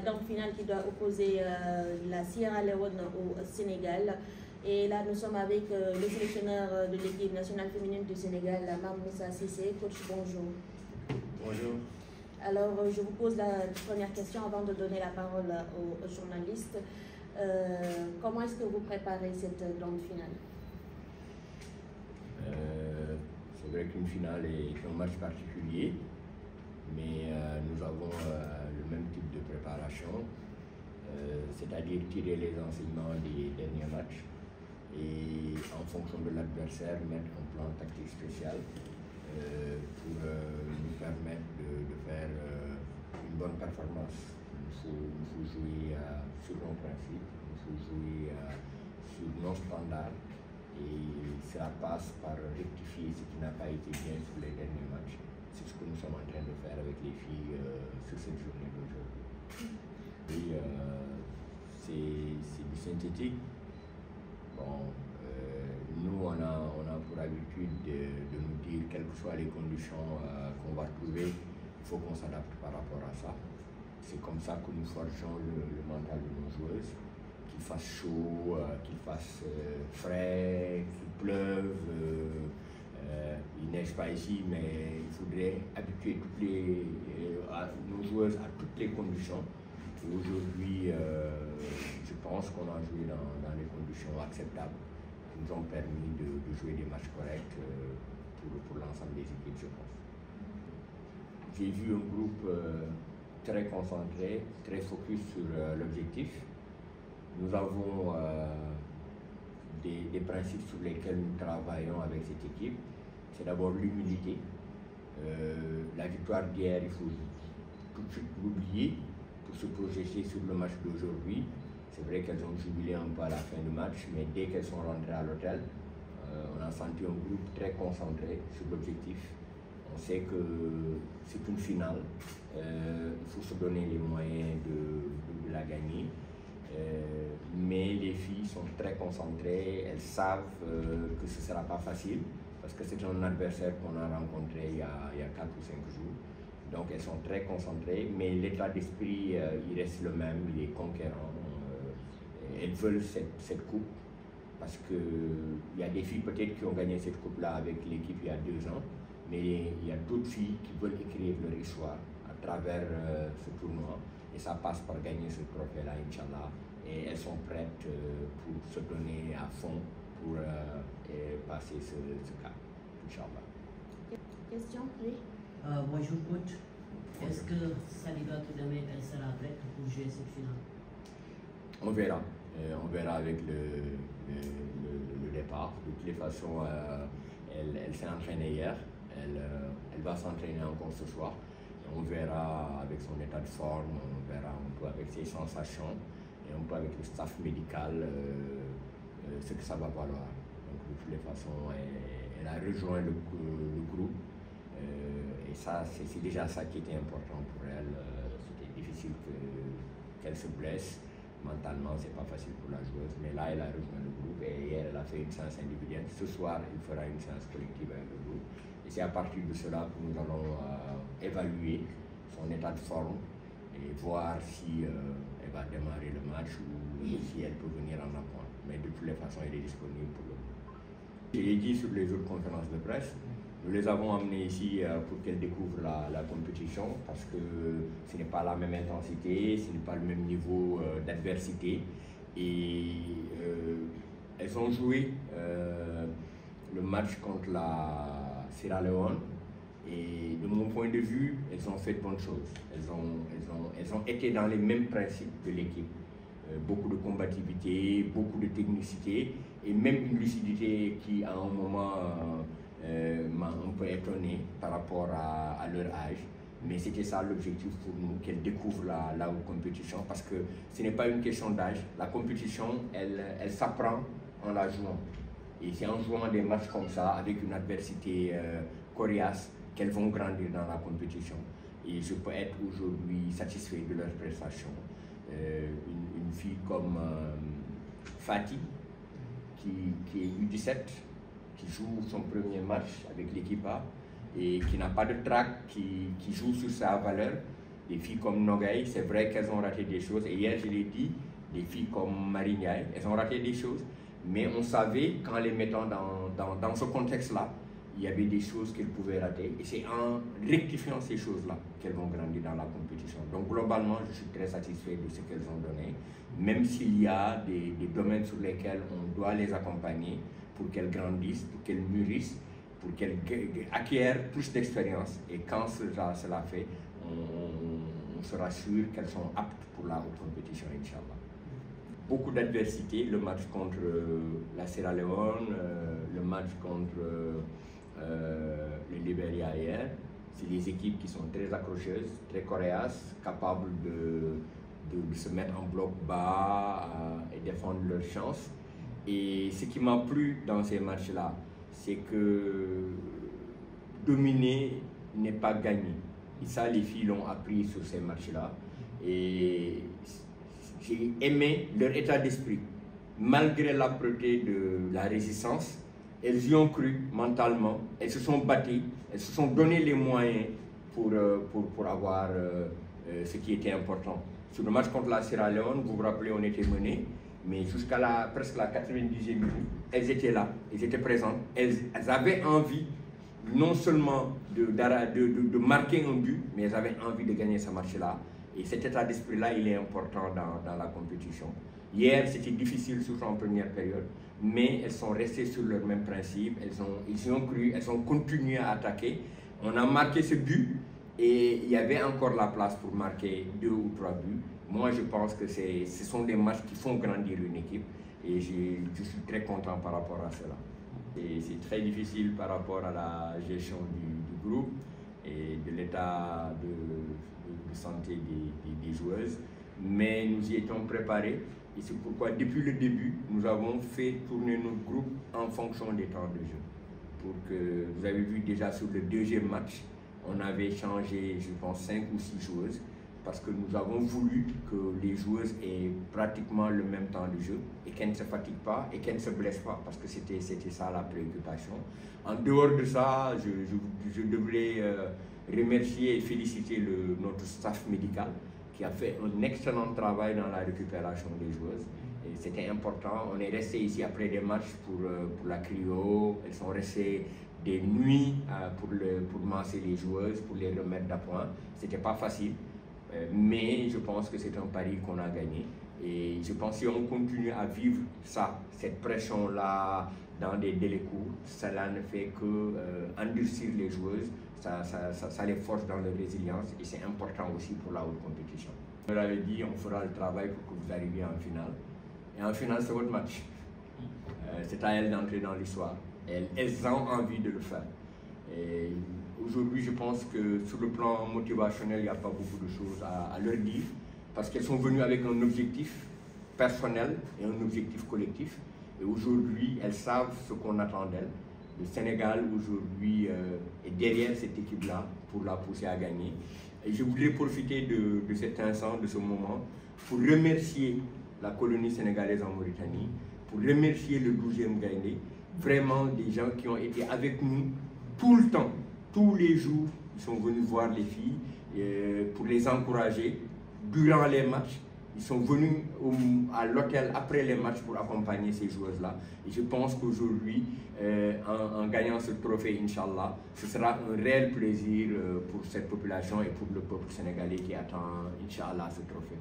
grande finale qui doit opposer la Sierra Leone au Sénégal. Et là, nous sommes avec le sélectionneur de l'équipe nationale féminine du Sénégal, Mame Moussa Cissé. Coach, bonjour. Bonjour. Alors, je vous pose la première question avant de donner la parole aux journalistes. Comment est-ce que vous préparez cette grande finale? C'est vrai qu'une finale est un match particulier, mais nous avons le même type de préparation, c'est-à-dire tirer les enseignements des derniers matchs et en fonction de l'adversaire mettre un plan tactique spécial pour nous permettre de faire une bonne performance. Il faut jouer sur nos principes, il faut jouer sur nos standards. Et ça passe par rectifier ce qui n'a pas été bien sur les derniers matchs. C'est ce que nous sommes en train de faire avec les filles sur cette journée d'aujourd'hui. Et c'est du synthétique. Bon, nous, on a pour habitude de nous dire, quelles que soient les conditions qu'on va trouver, il faut qu'on s'adapte par rapport à ça. C'est comme ça que nous forgeons le mental de nos joueuses. Qu'il fasse chaud, qu'il fasse frais, qu'il pleuve, il neige pas ici, mais il faudrait habituer nos joueuses à toutes les conditions. Aujourd'hui, je pense qu'on a joué dans des conditions acceptables, qui nous ont permis de jouer des matchs corrects pour l'ensemble des équipes, je pense. J'ai vu un groupe très concentré, très focus sur l'objectif. Nous avons des principes sur lesquels nous travaillons avec cette équipe. C'est d'abord l'humilité. La victoire d'hier, il faut tout de suite l'oublier pour se projeter sur le match d'aujourd'hui. C'est vrai qu'elles ont jubilé un peu à la fin du match, mais dès qu'elles sont rentrées à l'hôtel, on a senti un groupe très concentré sur l'objectif. On sait que c'est une finale. Il faut se donner les moyens de la gagner. Mais les filles sont très concentrées, elles savent que ce ne sera pas facile parce que c'est un adversaire qu'on a rencontré il y a 4 ou 5 jours. Donc elles sont très concentrées, mais l'état d'esprit il reste le même, il est conquérant. Elles veulent cette coupe parce qu'il y a des filles peut-être qui ont gagné cette coupe-là avec l'équipe il y a 2 ans, mais il y a d'autres filles qui veulent écrire leur histoire à travers ce tournoi. Et ça passe par gagner ce trophée-là, Inch'Allah. Et elles sont prêtes pour se donner à fond pour passer ce cap, Inch'Allah. Question, oui. Bonjour coach. Est-ce que Saliba Toudamé, elle sera prête pour jouer cette finale? On verra. On verra avec le départ. De toutes les façons, elle s'est entraînée hier. Elle va s'entraîner encore ce soir. On verra avec son état de forme, on verra un peu avec ses sensations et un peu avec le staff médical ce que ça va valoir. Donc de toutes les façons, elle a rejoint le groupe et ça, c'est déjà ça qui était important pour elle. C'était difficile qu'elle se blesse. Mentalement, c'est pas facile pour la joueuse, mais là, elle a rejoint le groupe et hier, elle a fait une séance individuelle. Ce soir, il fera une séance collective avec le groupe. Et c'est à partir de cela que nous allons évaluer son état de forme et voir si elle va démarrer le match ou si elle peut venir en appoint. Mais de toutes les façons, elle est disponible pour le groupe. J'ai dit sur les autres conférences de presse, nous les avons amenées ici pour qu'elles découvrent la compétition parce que ce n'est pas la même intensité, ce n'est pas le même niveau d'adversité. Et elles ont joué le match contre la Sierra Leone et de mon point de vue, elles ont fait de bonnes choses. Elles ont été dans les mêmes principes de l'équipe. Beaucoup de combativité, beaucoup de technicité et même une lucidité qui à un moment m'a un peu étonné par rapport à leur âge. Mais c'était ça l'objectif pour nous, qu'elles découvrent la compétition parce que ce n'est pas une question d'âge. La compétition, elle s'apprend en la jouant. Et c'est en jouant des matchs comme ça, avec une adversité coriace, qu'elles vont grandir dans la compétition. Et je peux être aujourd'hui satisfait de leurs prestations. Une fille comme Fatih, qui est U17, qui joue son premier match avec l'équipe A et qui n'a pas de trac, qui joue sur sa valeur. Des filles comme Nogay, c'est vrai qu'elles ont raté des choses. Et hier, je l'ai dit, des filles comme Marie Ndiaye, elles ont raté des choses. Mais on savait qu'en les mettant dans ce contexte-là, il y avait des choses qu'elles pouvaient rater. Et c'est en rectifiant ces choses-là qu'elles vont grandir dans la compétition. Donc globalement, je suis très satisfait de ce qu'elles ont donné. Même s'il y a des domaines sur lesquels on doit les accompagner pour qu'elles grandissent, pour qu'elles mûrissent, pour qu'elles acquièrent plus d'expérience. Et quand cela fait, on sera sûr qu'elles sont aptes pour la haute compétition, Inch'Allah. Beaucoup d'adversité, le match contre la Sierra Leone, le match contre le Libéria hier. C'est des équipes qui sont très accrocheuses, très coriaces, capables de se mettre en bloc bas et défendre leurs chances. Et ce qui m'a plu dans ces matchs-là, c'est que dominer n'est pas gagner. Et ça, les filles l'ont appris sur ces matchs-là. Et j'ai aimé leur état d'esprit. Malgré l'âpreté de la résistance, elles y ont cru mentalement, elles se sont battues, elles se sont donné les moyens pour avoir ce qui était important. Sur le match contre la Sierra Leone, vous vous rappelez, on était menés, mais jusqu'à presque la 90e minute, elles étaient là, elles étaient présentes, elles avaient envie non seulement de marquer un but, mais elles avaient envie de gagner ce match-là. Et cet état d'esprit-là, il est important dans la compétition. Hier, c'était difficile, surtout en première période, mais elles sont restées sur leur même principe, elles y ont cru, elles ont continué à attaquer. On a marqué ce but et il y avait encore la place pour marquer 2 ou 3 buts. Moi, je pense que ce sont des matchs qui font grandir une équipe et je suis très content par rapport à cela. C'est très difficile par rapport à la gestion du groupe et de l'état de santé des joueuses, mais nous y étions préparés et c'est pourquoi depuis le début, nous avons fait tourner notre groupe en fonction des temps de jeu. Pour que vous avez vu déjà sur le deuxième match, on avait changé, je pense, 5 ou 6 joueuses parce que nous avons voulu que les joueuses aient pratiquement le même temps de jeu et qu'elles ne se fatiguent pas et qu'elles ne se blessent pas parce que c'était ça la préoccupation. En dehors de ça, je devrais remercier et féliciter notre staff médical qui a fait un excellent travail dans la récupération des joueuses. C'était important. On est resté ici après des matchs pour la cryo. Elles sont restées des nuits pour masser les joueuses, pour les remettre d'appoint. C'était pas facile, mais je pense que c'est un pari qu'on a gagné. Et je pense que si on continue à vivre cette pression-là dans des délais courts, cela ne fait que endurcir les joueuses. Ça les force dans leur résilience et c'est important aussi pour la haute compétition. On leur avait dit, on fera le travail pour que vous arriviez en finale. Et en finale, c'est votre match. C'est à elles d'entrer dans l'histoire. Elles ont envie de le faire. Et aujourd'hui, je pense que sur le plan motivationnel, il n'y a pas beaucoup de choses à leur dire parce qu'elles sont venues avec un objectif personnel et un objectif collectif. Et aujourd'hui, elles savent ce qu'on attend d'elles. Le Sénégal aujourd'hui est derrière cette équipe-là pour la pousser à gagner. Et je voudrais profiter de cet instant, de ce moment, pour remercier la colonie sénégalaise en Mauritanie, pour remercier le 12e Gaïndé, vraiment des gens qui ont été avec nous tout le temps, tous les jours. Ils sont venus voir les filles pour les encourager durant les matchs. Ils sont venus à l'hôtel après les matchs pour accompagner ces joueuses-là. Et je pense qu'aujourd'hui, en gagnant ce trophée, Inch'Allah, ce sera un réel plaisir pour cette population et pour le peuple sénégalais qui attend, Inch'Allah, ce trophée.